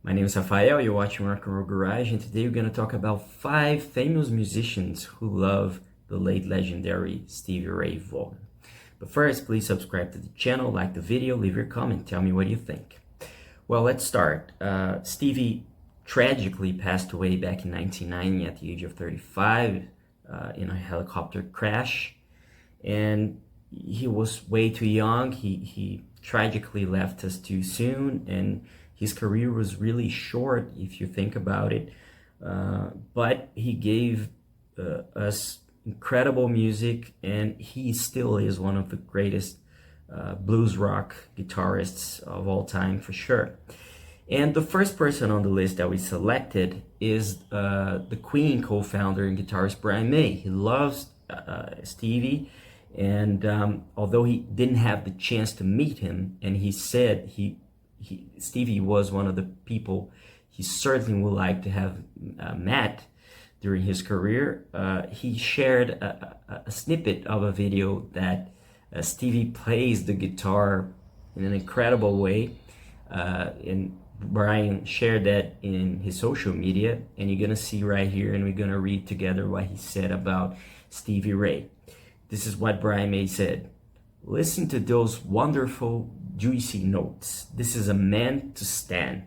My name is Rafael, you're watching Rock and Roll Garage, and today we're going to talk about 5 famous musicians who love the late legendary Stevie Ray Vaughan. But first, please subscribe to the channel, like the video, leave your comment, tell me what you think. Well, let's start. Stevie tragically passed away back in 1990 at the age of 35 in a helicopter crash, and he was way too young. He tragically left us too soon, and his career was really short if you think about it, but he gave us incredible music, and he still is one of the greatest blues rock guitarists of all time for sure. And the first person on the list that we selected is the Queen co-founder and guitarist Brian May. He loves Stevie, and although he didn't have the chance to meet him, and he said Stevie was one of the people he certainly would like to have met during his career, he shared a snippet of a video that Stevie plays the guitar in an incredible way, and Brian shared that in his social media, and you're gonna see right here, and we're gonna read together what he said about Stevie Ray. This is what Brian May said. "Listen to those wonderful, juicy notes. This is a man to stand.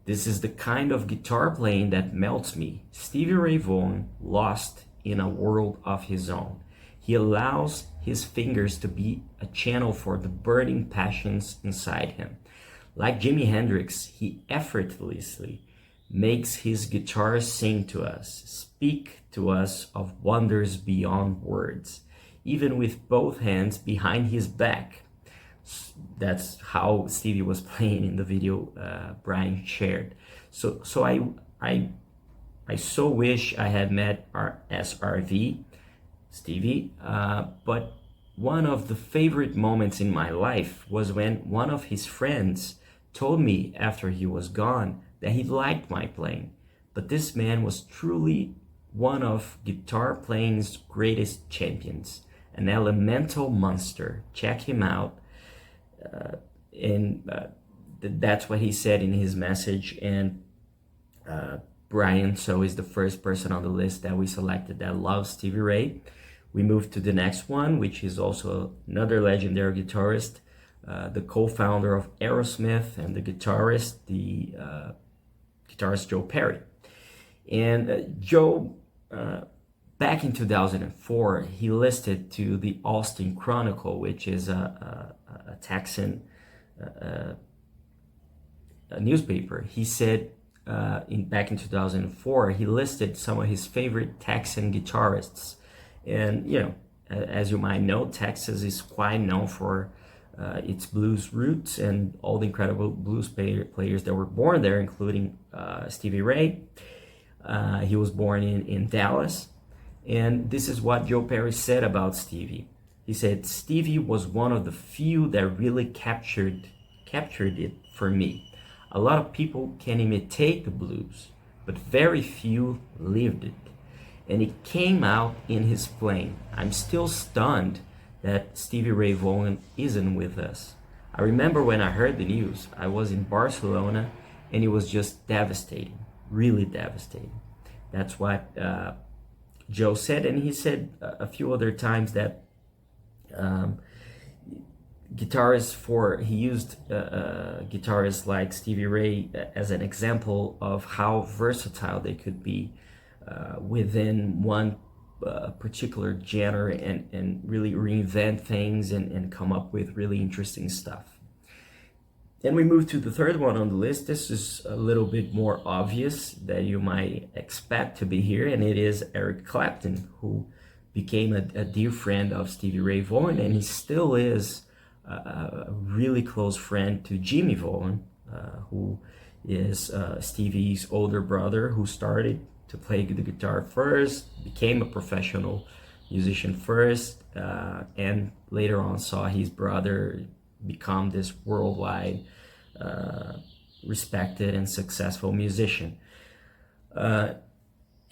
This is the kind of guitar playing that melts me. Stevie Ray Vaughan lost in a world of his own. He allows his fingers to be a channel for the burning passions inside him. Like Jimi Hendrix, he effortlessly makes his guitar sing to us, speak to us of wonders beyond words, even with both hands behind his back." That's how Stevie was playing in the video Brian shared. So I so wish I had met our SRV, Stevie, but one of the favorite moments in my life was when one of his friends told me after he was gone that he liked my playing, but this man was truly one of guitar playing's greatest champions, an elemental monster. Check him out. That's what he said in his message. And Brian so is the first person on the list that we selected that loves Stevie Ray. We move to the next one, which is also another legendary guitarist, the co-founder of Aerosmith and the guitarist Joe Perry. And Joe, back in 2004, he listed to the Austin Chronicle, which is a Texan a newspaper. He said back in 2004, he listed some of his favorite Texan guitarists. And, you know, as you might know, Texas is quite known for its blues roots and all the incredible blues players that were born there, including Stevie Ray. He was born in Dallas. And this is what Joe Perry said about Stevie. He said, "Stevie was one of the few that really captured it for me. A lot of people can imitate the blues, but very few lived it. And it came out in his playing. I'm still stunned that Stevie Ray Vaughan isn't with us. I remember when I heard the news, I was in Barcelona, and it was just devastating, really devastating." That's what Joe said, and he said a few other times that he used guitarists like Stevie Ray as an example of how versatile they could be within one particular genre, and really reinvent things and come up with really interesting stuff. Then we move to the third one on the list. This is a little bit more obvious that you might expect to be here, and it is Eric Clapton, who became a dear friend of Stevie Ray Vaughan, and he still is a really close friend to Jimmie Vaughan, who is Stevie's older brother, who started to play the guitar first, became a professional musician first, and later on saw his brother become this worldwide respected and successful musician.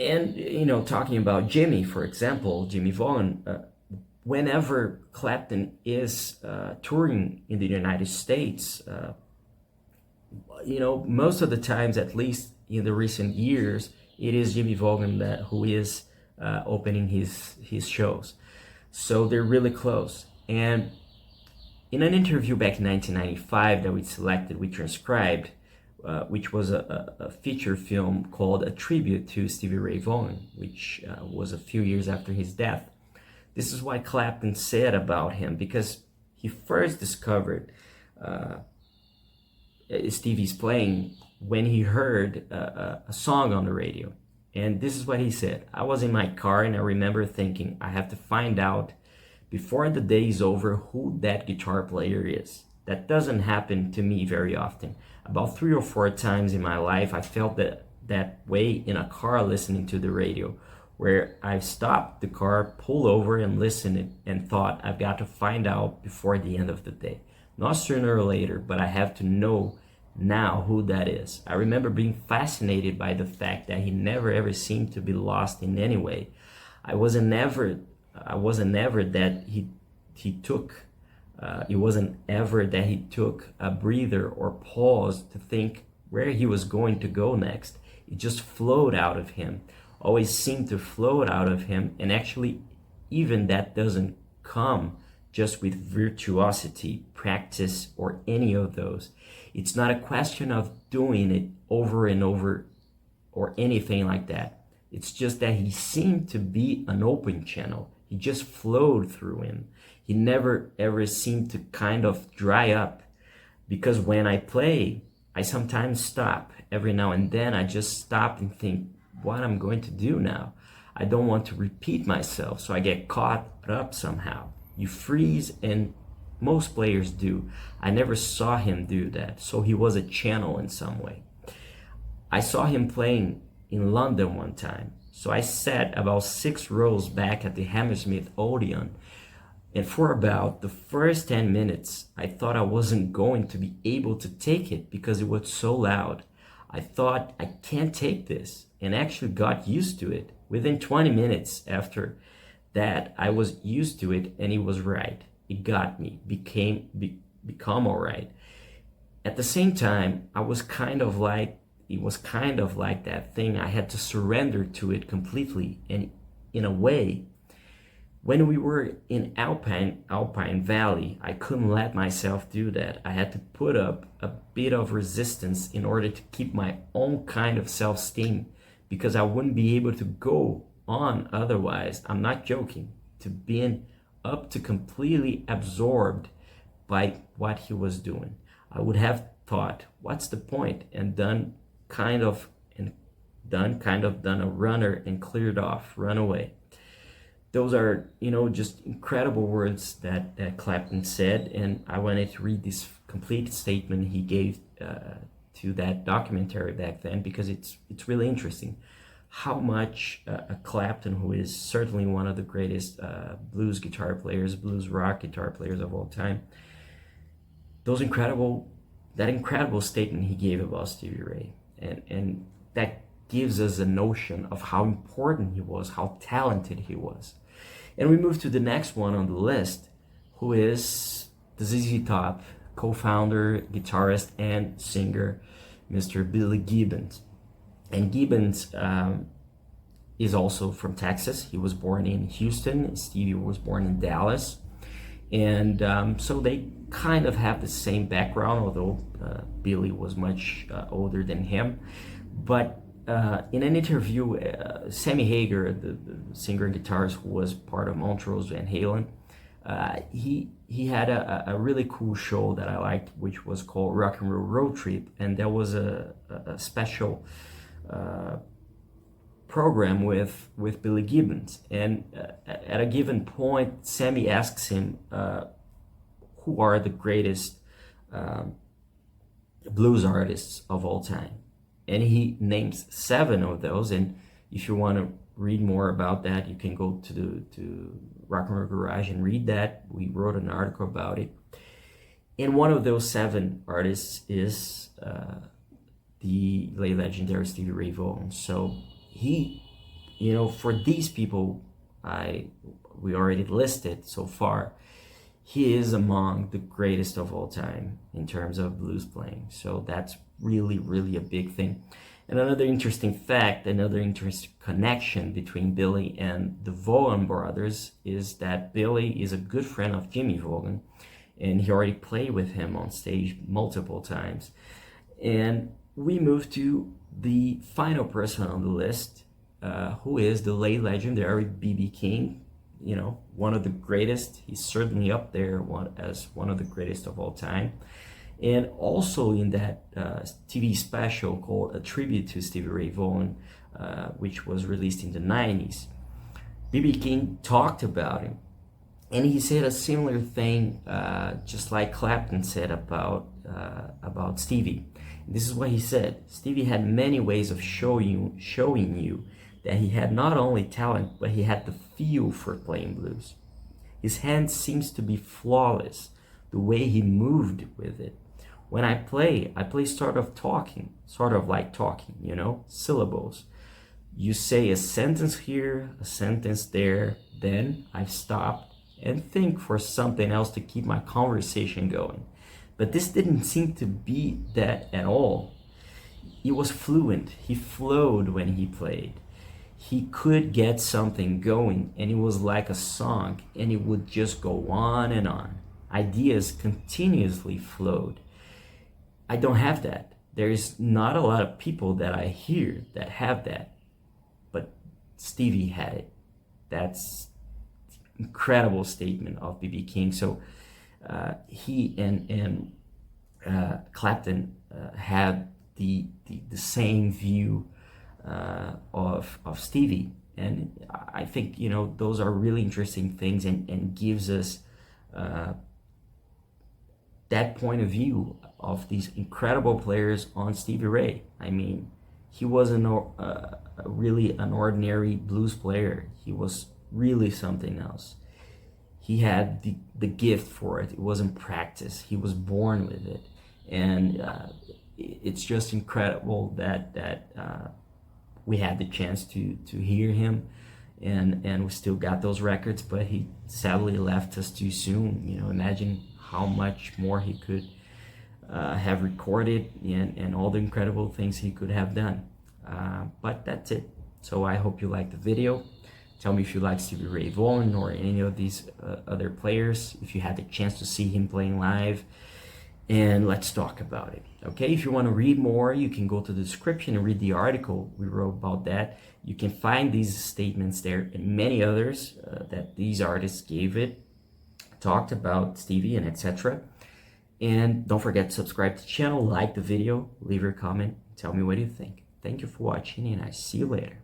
And, you know, talking about Jimmie, for example, Jimmie Vaughan, whenever Clapton is touring in the United States, most of the times, at least in the recent years, it is Jimmie Vaughan who is opening his shows. So they're really close. And in an interview back in 1995 that we selected, we transcribed, which was a feature film called A Tribute to Stevie Ray Vaughan, which was a few years after his death. This is what Clapton said about him, because he first discovered Stevie's playing when he heard a song on the radio. And this is what he said. I was in my car and I remember thinking, I have to find out before the day is over who that guitar player is. That doesn't happen to me very often. About 3 or 4 times in my life, I felt that way in a car listening to the radio, where I stopped the car, pulled over and listened and thought, I've got to find out before the end of the day. Not sooner or later, but I have to know now who that is. I remember being fascinated by the fact that he never ever seemed to be lost in any way. I wasn't ever that he took it wasn't ever that he took a breather or pause to think where he was going to go next. It just flowed out of him, always seemed to float out of him. And actually, even that doesn't come just with virtuosity, practice, or any of those. It's not a question of doing it over and over or anything like that. It's just that he seemed to be an open channel. He just flowed through him. He never ever seemed to kind of dry up, because when I play, I sometimes stop. Every now and then I just stop and think what I'm going to do now. I don't want to repeat myself, so I get caught up somehow. You freeze, and most players do. I never saw him do that, so he was a channel in some way. I saw him playing in London one time. So I sat about 6 rows back at the Hammersmith Odeon, and for about the first 10 minutes, I thought I wasn't going to be able to take it because it was so loud. I thought, I can't take this, and actually got used to it. Within 20 minutes after that, I was used to it, and it was right. It got me, become all right. At the same time, it was kind of like that thing. I had to surrender to it completely. And in a way, when we were in Alpine Valley, I couldn't let myself do that. I had to put up a bit of resistance in order to keep my own kind of self-esteem, because I wouldn't be able to go on otherwise. I'm not joking. To being up to completely absorbed by what he was doing. I would have thought, what's the point? And done a runner and cleared off, run away. Those are, just incredible words that Clapton said, and I wanted to read this complete statement he gave to that documentary back then, because it's really interesting how much Clapton, who is certainly one of the greatest blues guitar players, blues rock guitar players of all time, that incredible statement he gave about Stevie Ray, and that gives us a notion of how important he was, how talented he was. And we move to the next one on the list, who is the ZZ Top co-founder, guitarist, and singer, Mr. Billy Gibbons. And Gibbons is also from Texas. He was born in Houston. Stevie was born in Dallas. And so they kind of have the same background, although Billy was much older than him. But in an interview, Sammy Hagar, the singer and guitarist who was part of Montrose Van Halen, he had a really cool show that I liked, which was called Rock and Roll Road Trip. And there was a special program with Billy Gibbons. And at a given point, Sammy asks him, who are the greatest blues artists of all time? And he names 7 of those. And if you want to read more about that, you can go to Rock and Roll Garage and read that. We wrote an article about it. And one of those 7 artists is the late legendary Stevie Ray Vaughan. So he, for these people we already listed so far, he is among the greatest of all time in terms of blues playing. So that's really a big thing. And another interesting fact, another interesting connection between Billy and the Vaughan brothers is that Billy is a good friend of Jimmie Vaughan, and he already played with him on stage multiple times. And we move to the final person on the list, who is the late legendary B.B. King. You know, one of the greatest. He's certainly up there as one of the greatest of all time. And also in that TV special called A Tribute to Stevie Ray Vaughan, which was released in the 90s, B.B. King talked about him. And he said a similar thing, just like Clapton said about Stevie. And this is what he said: Stevie had many ways of showing you that he had not only talent, but he had the feel for playing blues. His hand seems to be flawless, the way he moved with it. When I play sort of like talking, you know, syllables. You say a sentence here, a sentence there, then I stop and think for something else to keep my conversation going. But this didn't seem to be that at all. He was fluent, he flowed when he played. He could get something going, and it was like a song, and it would just go on and on. Ideas continuously flowed. I don't have that. There's not a lot of people that I hear that have that, but Stevie had it. That's an incredible statement of B.B. King. So he and Clapton had the same view of Stevie, and I think, you know, those are really interesting things, and gives us that point of view of these incredible players on Stevie Ray. I mean, he wasn't really an ordinary blues player. He was really something else. He had the gift for it. It wasn't practice. He was born with it, and it's just incredible that we had the chance to hear him, and we still got those records, but he sadly left us too soon. You know, imagine how much more he could have recorded, and all the incredible things he could have done. But that's it. So I hope you liked the video. Tell me if you like Stevie Ray Vaughan or any of these other players, if you had the chance to see him playing live, and let's talk about it. Okay, if you want to read more, you can go to the description and read the article we wrote about that. You can find these statements there and many others that these artists gave it, talked about Stevie, and etc. And don't forget to subscribe to the channel, like the video, leave your comment, tell me what you think. Thank you for watching, and I see you later.